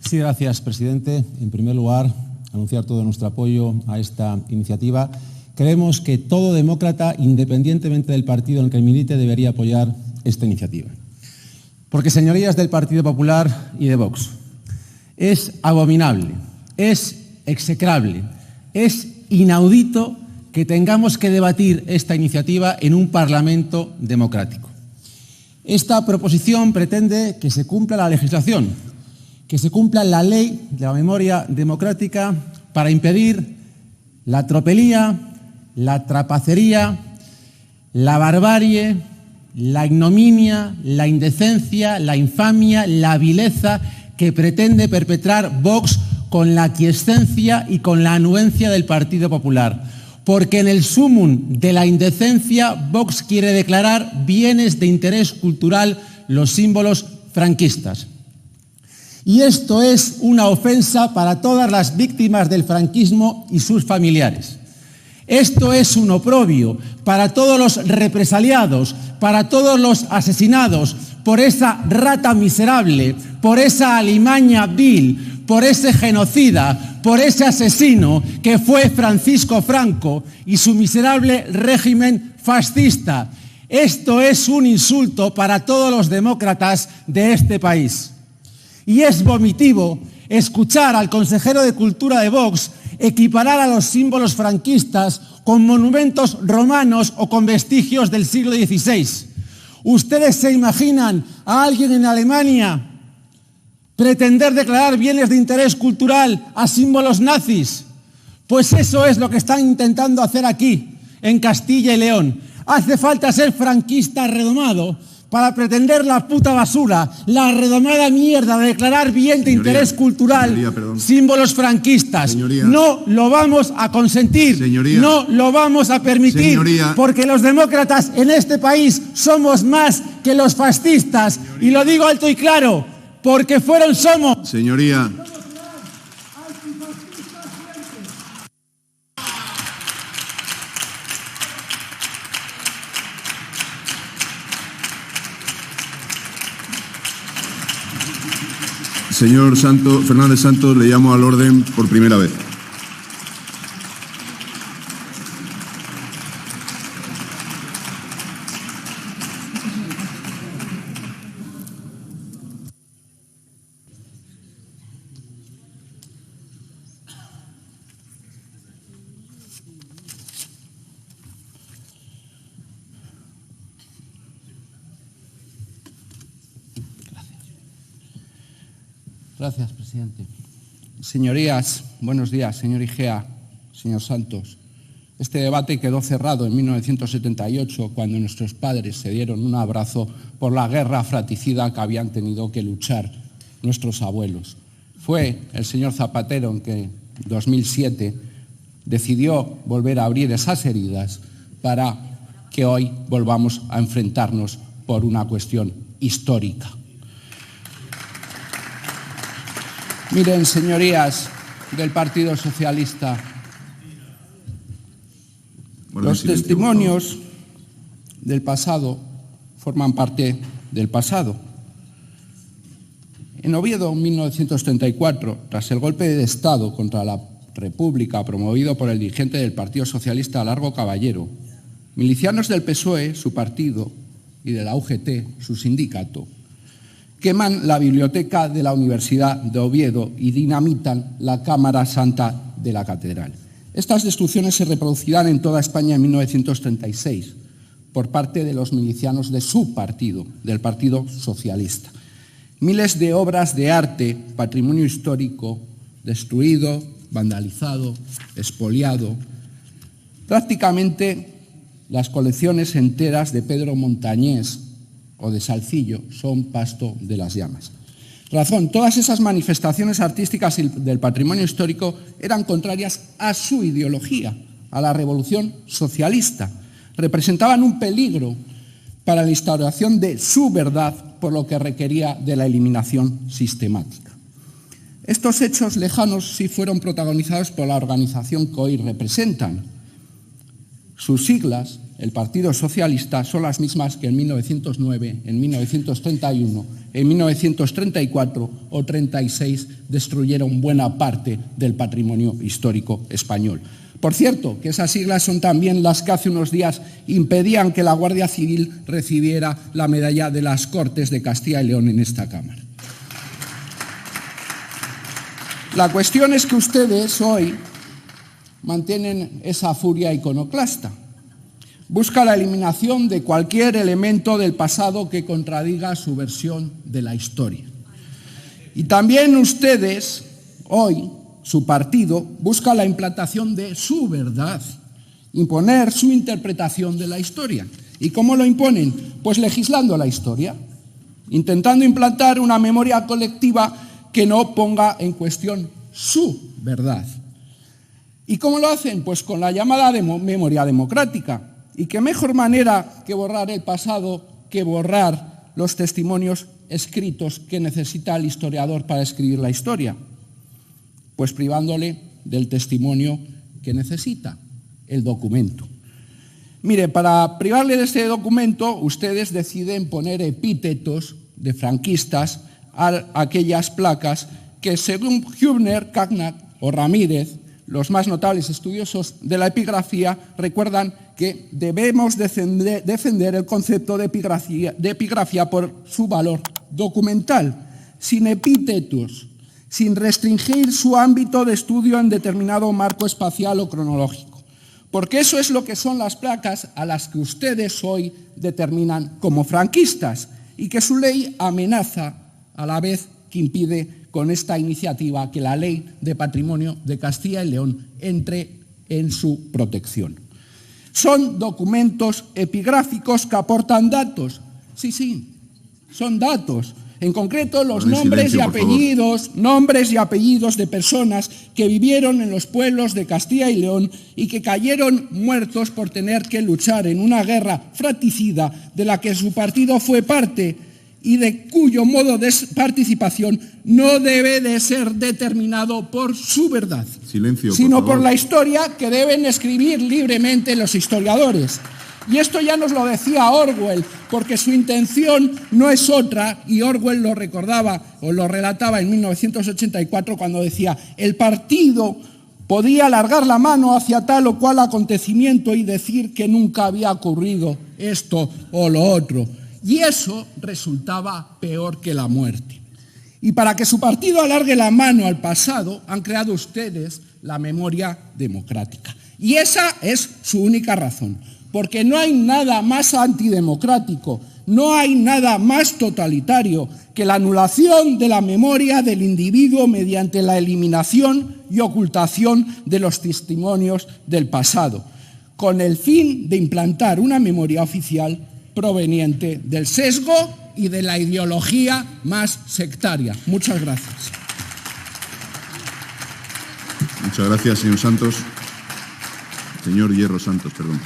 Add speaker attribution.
Speaker 1: Sí, gracias, presidente. En primer lugar, anunciar todo nuestro apoyo a esta iniciativa. Creemos que todo demócrata, independientemente del partido en el que milite, debería apoyar esta iniciativa. Porque, señorías del Partido Popular y de Vox, es abominable, es execrable, es inaudito que tengamos que debatir esta iniciativa en un Parlamento democrático. Esta proposición pretende que se cumpla la legislación, que se cumpla la ley de la memoria democrática para impedir la tropelía, la trapacería, la barbarie, la ignominia, la indecencia, la infamia, la vileza que pretende perpetrar Vox con la aquiescencia y con la anuencia del Partido Popular. Porque en el sumum de la indecencia, Vox quiere declarar bienes de interés cultural los símbolos franquistas. Y esto es una ofensa para todas las víctimas del franquismo y sus familiares. Esto es un oprobio para todos los represaliados, para todos los asesinados por esa rata miserable, por esa alimaña vil, por ese genocida, por ese asesino que fue Francisco Franco y su miserable régimen fascista. Esto es un insulto para todos los demócratas de este país. Y es vomitivo escuchar al consejero de Cultura de Vox equiparar a los símbolos franquistas con monumentos romanos o con vestigios del siglo XVI. ¿Ustedes se imaginan a alguien en Alemania pretender declarar bienes de interés cultural a símbolos nazis? Pues eso es lo que están intentando hacer aquí, en Castilla y León. Hace falta ser franquista redomado para pretender la puta basura, la redomada mierda de declarar bien de interés cultural símbolos franquistas.
Speaker 2: Señoría.
Speaker 1: No lo vamos a consentir,
Speaker 2: Señoría.
Speaker 1: no lo vamos a permitir,
Speaker 2: Señoría.
Speaker 1: porque los demócratas en este país somos más que los fascistas. Y lo digo alto y claro, porque somos.
Speaker 2: Señoría. Señor Fernández Santos, le llamo al orden por primera vez.
Speaker 3: Gracias, presidente. Señorías, buenos días, señor Igea, señor Santos. Este debate quedó cerrado en 1978, cuando nuestros padres se dieron un abrazo por la guerra fratricida que habían tenido que luchar nuestros abuelos. Fue el señor Zapatero en que en 2007 decidió volver a abrir esas heridas para que hoy volvamos a enfrentarnos por una cuestión histórica. Miren, señorías del Partido Socialista, los testimonios del pasado forman parte del pasado. En Oviedo, en 1934, tras el golpe de Estado contra la República promovido por el dirigente del Partido Socialista, Largo Caballero, milicianos del PSOE, su partido, y de la UGT, su sindicato, queman la biblioteca de la Universidad de Oviedo y dinamitan la Cámara Santa de la Catedral. Estas destrucciones se reproducirán en toda España en 1936 por parte de los milicianos de su partido, del Partido Socialista. Miles de obras de arte, patrimonio histórico, destruido, vandalizado, expoliado. Prácticamente las colecciones enteras de Pedro Montañés o de Salcillo son pasto de las llamas. Razón, todas esas manifestaciones artísticas del patrimonio histórico eran contrarias a su ideología, a la revolución socialista. Representaban un peligro para la instauración de su verdad, por lo que requería de la eliminación sistemática. Estos hechos lejanos sí fueron protagonizados por la organización que hoy representan. Sus siglas, el Partido Socialista, son las mismas que en 1909, en 1931, en 1934 o 36 destruyeron buena parte del patrimonio histórico español. Por cierto, que esas siglas son también las que hace unos días impedían que la Guardia Civil recibiera la medalla de las Cortes de Castilla y León en esta Cámara. La cuestión es que ustedes hoy mantienen esa furia iconoclasta. Busca la eliminación de cualquier elemento del pasado que contradiga su versión de la historia. Y también ustedes, hoy, su partido, busca la implantación de su verdad, imponer su interpretación de la historia. ¿Y cómo lo imponen? Pues legislando la historia, intentando implantar una memoria colectiva que no ponga en cuestión su verdad. ¿Y cómo lo hacen? Pues con la llamada memoria democrática. ¿Y qué mejor manera que borrar el pasado que borrar los testimonios escritos que necesita el historiador para escribir la historia? Pues privándole del testimonio que necesita, el documento. Mire, para privarle de este documento, ustedes deciden poner epítetos de franquistas a aquellas placas que, según Hübner, Cagnac o Ramírez, los más notables estudiosos de la epigrafía, recuerdan que debemos defender el concepto de epigrafía por su valor documental, sin epítetos, sin restringir su ámbito de estudio en determinado marco espacial o cronológico. Porque eso es lo que son las placas a las que ustedes hoy determinan como franquistas y que su ley amenaza a la vez que impide con esta iniciativa que la Ley de Patrimonio de Castilla y León entre en su protección. Son documentos epigráficos que aportan datos. Sí, son datos. En concreto, los nombres y apellidos de personas que vivieron en los pueblos de Castilla y León y que cayeron muertos por tener que luchar en una guerra fratricida de la que su partido fue parte y de cuyo modo de participación no debe de ser determinado por su verdad, sino por la historia que deben escribir libremente los historiadores. Y esto ya nos lo decía Orwell, porque su intención no es otra, y Orwell lo recordaba o lo relataba en 1984 cuando decía: el partido podía alargar la mano hacia tal o cual acontecimiento y decir que nunca había ocurrido esto o lo otro. Y eso resultaba peor que la muerte. Y para que su partido alargue la mano al pasado, han creado ustedes la memoria democrática. Y esa es su única razón. Porque no hay nada más antidemocrático, no hay nada más totalitario que la anulación de la memoria del individuo mediante la eliminación y ocultación de los testimonios del pasado, con el fin de implantar una memoria oficial proveniente del sesgo y de la ideología más sectaria. Muchas gracias.
Speaker 2: Muchas gracias, señor Santos. Señor Hierro Santos, perdón.